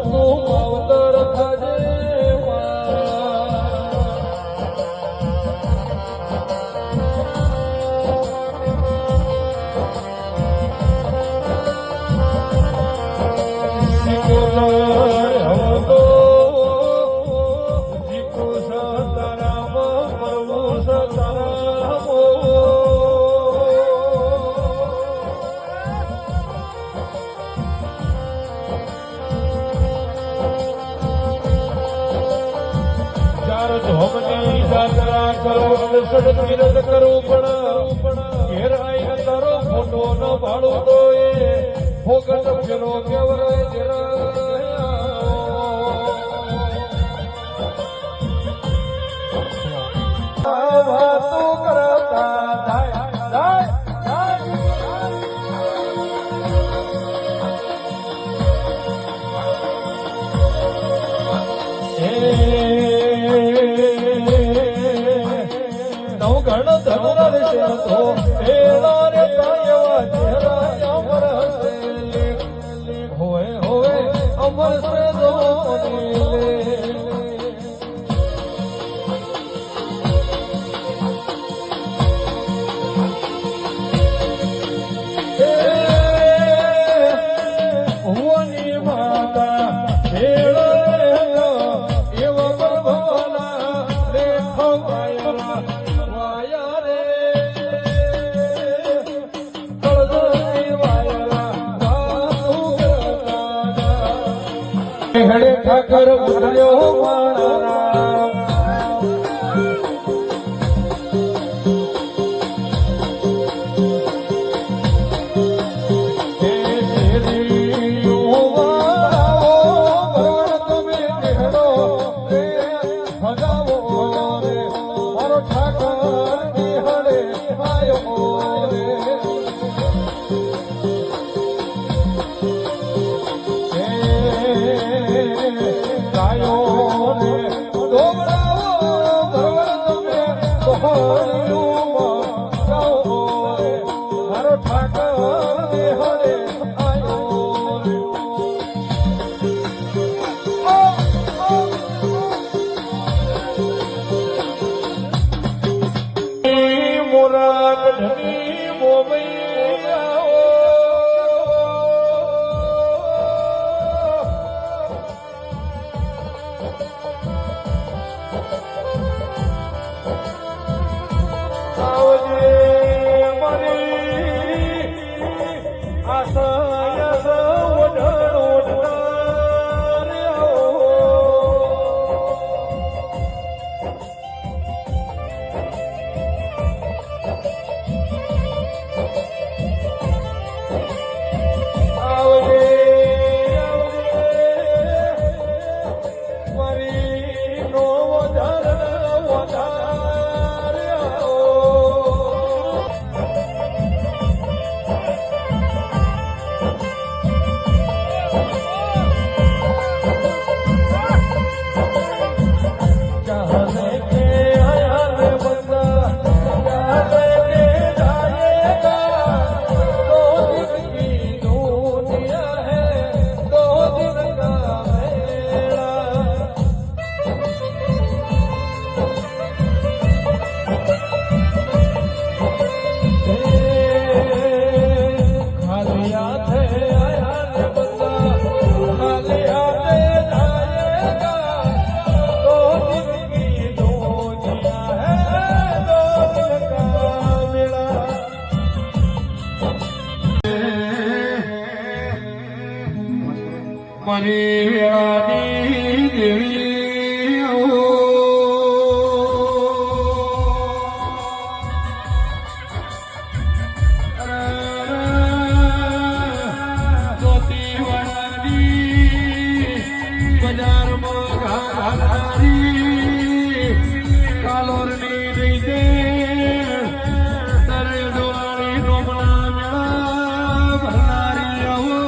તું માવતર થજે સડકીરત કરું પણ ઘેર આઈને તારો ફોટો ન ભાડું તો એ ફોકટ ફેરો કેવરાય જરા વાતો કરતા જાય ઘણ ધનર શરતો એલા રે તાયવા ચહેરા અમર હસે હોવે અમર સે દોની લે હોની માતા એલા એવા બરભલા રે ખવાયા હડે ઠાકર ઉતર્યો મારા મારો ઠાકર હડે આયો મારી વેળાની દેવી જોતી વાળાની બજારમાં ઘાઘારી કાલોરની દઈ દે તરે જોવાળી ડોમણા મેળા ભરનારી આવો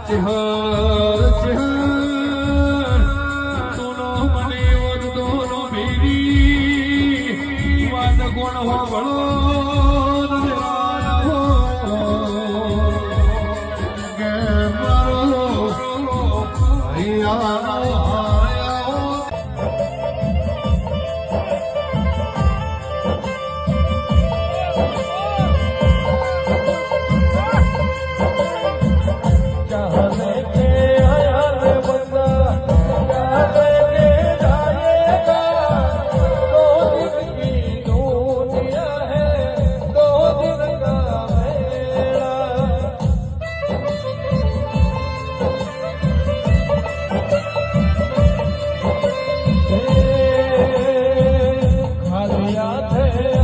ચહર ચહર ખાલી હાથે